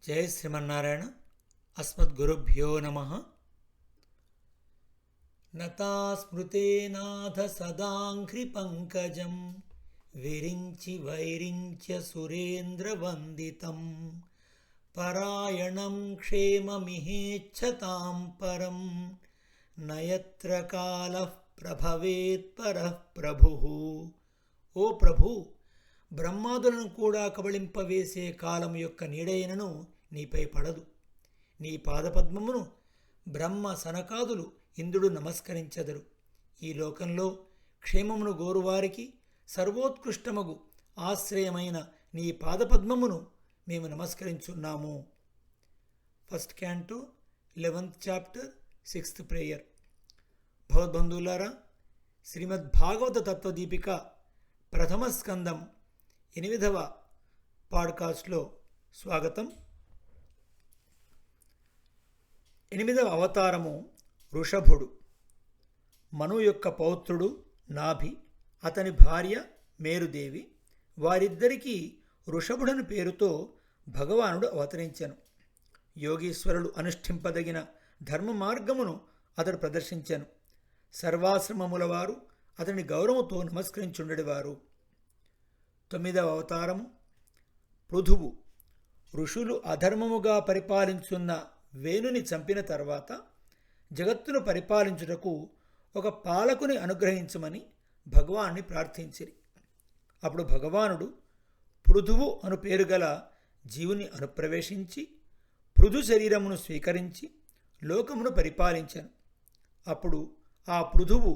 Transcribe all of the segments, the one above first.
జై శ్రీమన్నారాయణ. అస్మద్గురుభ్యో నమః. నతా స్మృతేనాథ సదాంఘ్రి పంకజం విరించి వైరించ్య సురేంద్రవందితం పరాయణం క్షేమమిహేచ్ఛతాం పరం నయత్ర కాలః ప్రభవేత్ పరః ప్రభుః. ఓ ప్రభు, బ్రహ్మాదులను కూడా కబళింపవేసే కాలం యొక్క నీడైనను నీపై పడదు. నీ పాదపద్మమును బ్రహ్మ సనకాదులు ఇంద్రుడు నమస్కరించెదరు. ఈ లోకంలో క్షేమమును గోరువారికి సర్వోత్కృష్టమగు ఆశ్రయమైన నీ పాదపద్మమును మేము నమస్కరించున్నాము. First canto 11th chapter 6th prayer. భగవద్బంధువులారా, శ్రీమద్భాగవత తత్వదీపిక ప్రథమ స్కందం 8వ పాడ్కాస్ట్లో స్వాగతం. 8వ అవతారము వృషభుడు. మను యొక్క పౌత్రుడు నాభి, అతని భార్య మేరుదేవి. వారిద్దరికీ వృషభుడని పేరుతో భగవానుడు అవతరించెను. యోగీశ్వరులు అనుష్ఠింపదగిన ధర్మ మార్గమును అతడు ప్రదర్శించెను. సర్వాశ్రమముల వారు అతని గౌరవంతో నమస్కరించుండెడివారు. 9వ అవతారము పృథువు. ఋషులు అధర్మముగా పరిపాలించున్న వేణుని చంపిన తర్వాత జగత్తును పరిపాలించుటకు ఒక పాలకుని అనుగ్రహించమని భగవాన్ని ప్రార్థించిరి. అప్పుడు భగవానుడు పృథువు అను పేరు గల జీవుని అనుప్రవేశించి పృథు శరీరమును స్వీకరించి లోకమును పరిపాలించెను. అప్పుడు ఆ పృథువు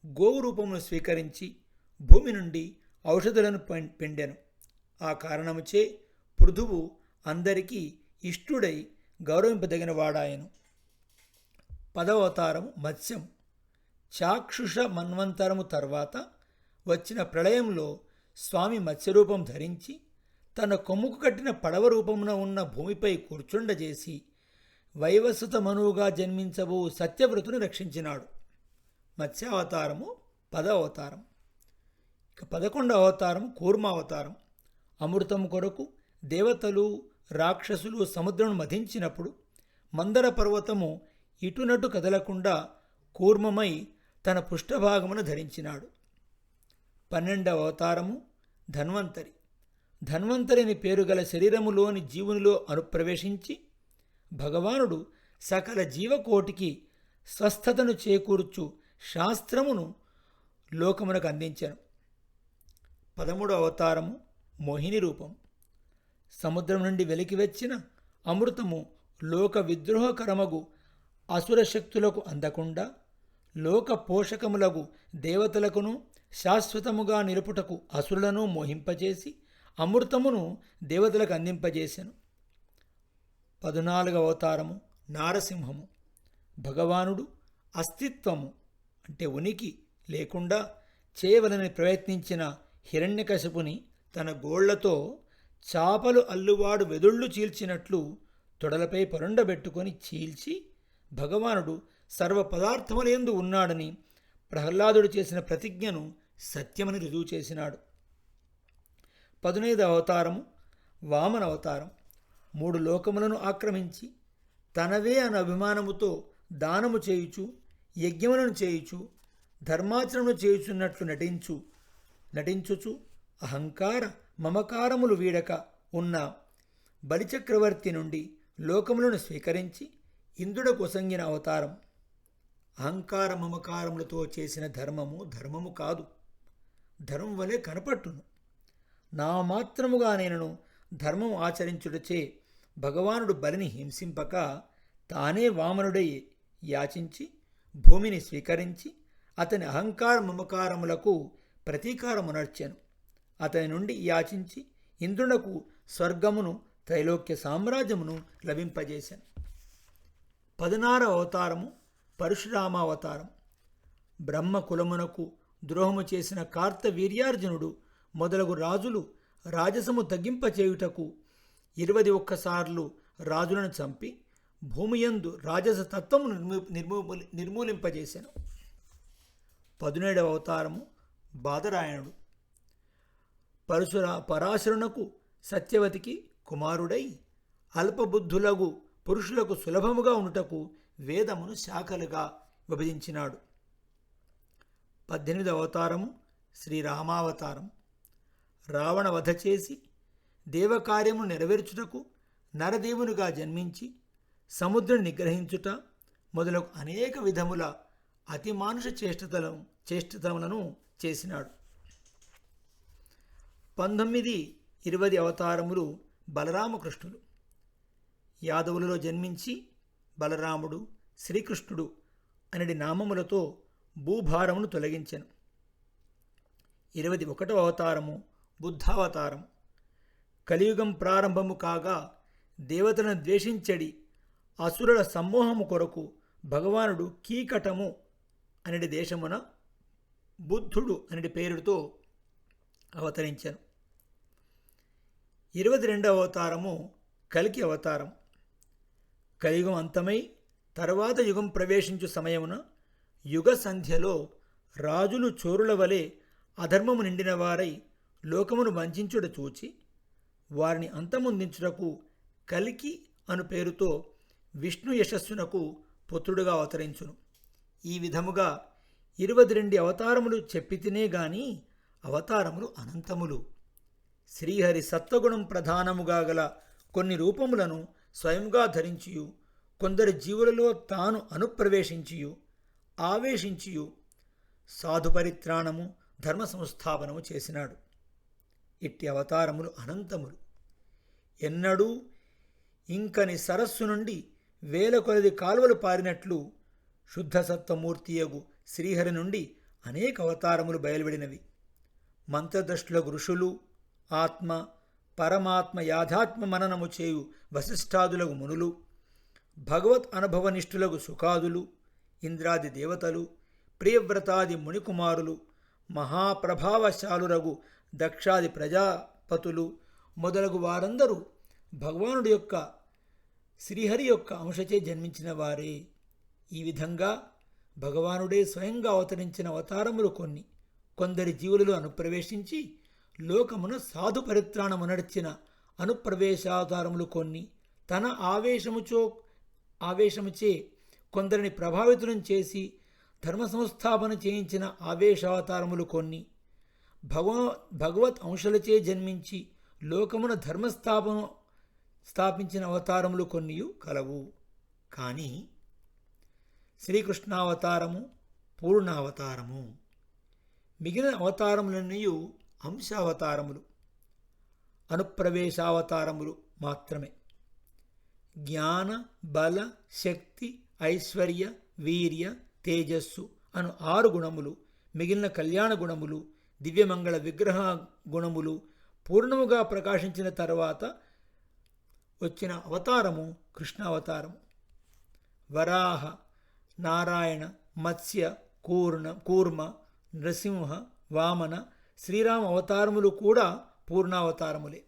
గోవు రూపమును స్వీకరించి భూమి నుండి ఔషధులను పిండెను. ఆ కారణముచే పృథువు అందరికీ ఇష్టుడై గౌరవింపదగిన వాడాయను. 10వ అవతారము మత్స్యం. చాక్షుష మన్వంతరము తర్వాత వచ్చిన ప్రళయంలో స్వామి మత్స్యరూపం ధరించి తన కొమ్ముకు కట్టిన పడవ రూపమున ఉన్న భూమిపై కూర్చుండజేసి వైవస్వత మనువుగా జన్మించబో సత్యవ్రతుని రక్షించినాడు. మత్స్యావతారము 10వ అవతారం. ఇక 11వ అవతారం కూర్మావతారం. అమృతము కొరకు దేవతలు రాక్షసులు సముద్రమును మధించినప్పుడు మందర పర్వతము ఇటునటు కదలకుండా కూర్మమై తన పృష్ఠభాగమును ధరించినాడు. 12వ అవతారము ధన్వంతరి. ధన్వంతరిని పేరుగల శరీరములోని జీవునిలో అనుప్రవేశించి భగవానుడు సకల జీవకోటికి స్వస్థతను చేకూర్చు శాస్త్రమును లోకమునకు అందించెను. 13వ అవతారము మోహిని రూపం. సముద్రం నుండి వెలికి వచ్చిన అమృతము లోక విద్రోహకరమగు అసుర శక్తులకు అందకుండా లోక పోషకములగు దేవతలకును శాశ్వతముగా నిలుపుటకు అసురులను మోహింపజేసి అమృతమును దేవతలకు అందింపజేసెను. 14వ అవతారము నారసింహము. భగవానుడు అస్తిత్వము అంటే ఉనికి లేకుండా చేయవలని ప్రయత్నించిన హిరణ్యకశిపుని తన గోళ్లతో చాపలు అల్లువాడు వెదుళ్ళు చీల్చినట్లు తొడలపై పరుండబెట్టుకొని చీల్చి భగవానుడు సర్వ పదార్థములందు ఉన్నాడని ప్రహ్లాదుడు చేసిన ప్రతిజ్ఞను సత్యమని రుజువు చేసినాడు. 15వ అవతారము వామన అవతారం. 3 లోకములను ఆక్రమించి తనవే అను అభిమానముతో దానము చేయుచు యజ్ఞములను చేయుచు ధర్మాచరణను చేయుచున్నట్లు నటించుచు అహంకార మమకారములు వీడక ఉన్న బలిచక్రవర్తి నుండి లోకములను స్వీకరించి ఇంద్రుడకు ఒసంగిన అవతారం. అహంకార మమకారములతో చేసిన ధర్మము కాదు, ధర్మం వలె కనపట్టును. నా మాత్రముగా నేను ధర్మం ఆచరించుటచే భగవానుడు బలిని హింసింపక తానే వామనుడై యాచించి భూమిని స్వీకరించి అతని అహంకార మమకారములకు ప్రతీకారమునర్చెను. అతని నుండి యాచించి ఇంద్రునకు స్వర్గమును త్రైలోక్య సామ్రాజ్యమును లభింపజేశాను. 16వ అవతారము పరశురామావతారం. బ్రహ్మ కులమునకు ద్రోహము చేసిన కార్తవీర్యార్జునుడు మొదలగు రాజులు రాజసము తగ్గింపచేయుటకు 21 సార్లు రాజులను చంపి భూమియందు రాజస తత్వమును నిర్మూలింపజేశాను. 17వ అవతారము బాదరాయణుడు. పరాశరునకు సత్యవతికి కుమారుడై అల్పబుద్ధులగు పురుషులకు సులభముగా ఉండుటకు వేదమును శాఖలుగా విభజించినాడు. 18వ అవతారము శ్రీరామావతారం. రావణ వధ చేసి దేవకార్యమును నెరవేర్చుటకు నరదేవునిగా జన్మించి సముద్రుని నిగ్రహించుట మొదలగు అనేక విధముల అతిమానుష చేష్టతలను చేసినాడు. 19, 20 అవతారములు బలరామకృష్ణులు. యాదవులలో జన్మించి బలరాముడు, శ్రీకృష్ణుడు అనేది నామములతో భూభారమును తొలగించెను. 21వ అవతారము బుద్ధావతారం. కలియుగం ప్రారంభము కాగా దేవతలను ద్వేషించడి అసురుల సమ్మోహము కొరకు భగవానుడు కీకటము అనేది దేశమున బుద్ధుడు అనేది పేరుతో అవతరించెను. 22వ అవతారము కల్కి అవతారం. కలియుగం అంతమై తర్వాత యుగం ప్రవేశించు సమయమున యుగ సంధ్యలో రాజులు చోరుల వలె అధర్మము నిండిన వారై లోకమును వంచుట చూచి వారిని అంతమొందించుటకు కల్కి అను పేరుతో విష్ణు యశస్సునకు పుత్రుడుగా అవతరించును. ఈ విధముగా 22 అవతారములు చెప్పితినే గాని అవతారములు అనంతములు. శ్రీహరి సత్వగుణం ప్రధానముగా గల కొన్ని రూపములను స్వయంగా ధరించియు కొందరి జీవులలో తాను అనుప్రవేశించియు ఆవేశించియు సాధుపరిత్రాణము ధర్మ సంస్థాపనము చేసినాడు. ఇట్టి అవతారములు అనంతములు. ఎన్నడూ ఇంకని సరస్సు నుండి వేల కొలది కాలువలు పారినట్లు శుద్ధ సత్వమూర్తియగు శ్రీహరి నుండి అనేక అవతారములు బయలువెడినవి. మంత్రదృష్టులకు ఋషులు, ఆత్మ పరమాత్మ యాథాత్మ మననము చేయు వశిష్ఠాదులకు మునులు, భగవత్ అనుభవనిష్ఠులకు సుఖాదులు, ఇంద్రాది దేవతలు, ప్రియవ్రతాది మునికుమారులు, మహాప్రభావశాలురగు దక్షాది ప్రజాపతులు మొదలగు వారందరూ భగవానుడి యొక్క శ్రీహరి యొక్క అంశచే జన్మించిన వారే. ఈ విధంగా భగవానుడే స్వయంగా అవతరించిన అవతారములు కొన్ని. కొందరి జీవులలో అనుప్రవేశించి లోకమున సాధు పరిత్రాణము నడిచిన అనుప్రవేశావతారములు కొన్ని. తన ఆవేశముచే కొందరిని ప్రభావితులను చేసి ధర్మ సంస్థాపన చేయించిన ఆవేశావతారములు కొన్ని. భగవత్ అంశలచే జన్మించి లోకమున స్థాపించిన అవతారములు కొన్ని కలవు. కానీ శ్రీకృష్ణావతారము పూర్ణావతారము. మిగిలిన అవతారములన్నీ అంశావతారములు, అనుప్రవేశావతారములు మాత్రమే. జ్ఞాన బల శక్తి ఐశ్వర్య వీర్య తేజస్సు అను 6 గుణములు, మిగిలిన కళ్యాణ గుణములు, దివ్యమంగళ విగ్రహ గుణములు పూర్ణముగా ప్రకాశించిన తర్వాత వచ్చిన అవతారము కృష్ణావతారము. వరాహ, నారాయణ, మత్స్య, కూర్మ, నృసింహ, వామన, శ్రీరామ అవతారములు కూడా పూర్ణావతారములే.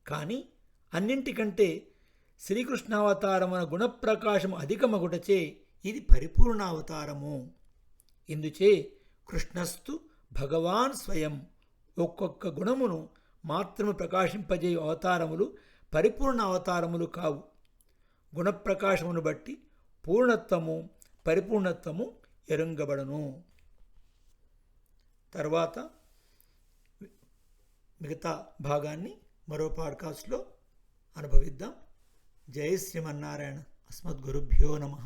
కానీ అన్నింటికంటే శ్రీకృష్ణావతారమున గుణప్రకాశము అధికమగుటచే ఇది పరిపూర్ణావతారము. ఇందుచే కృష్ణస్తు భగవాన్ స్వయం. ఒక్కొక్క గుణమును మాత్రము ప్రకాశింపజేయు అవతారములు పరిపూర్ణ అవతారములు కావు. గుణప్రకాశమును బట్టి పూర్ణత్వము పరిపూర్ణత్వము ఎరుంగబడును. తర్వాత మిగతా భాగాన్ని మరో పాడ్కాస్ట్లో అనుభవిద్దాం. జై శ్రీమన్నారాయణ. అస్మద్గురుభ్యో నమః.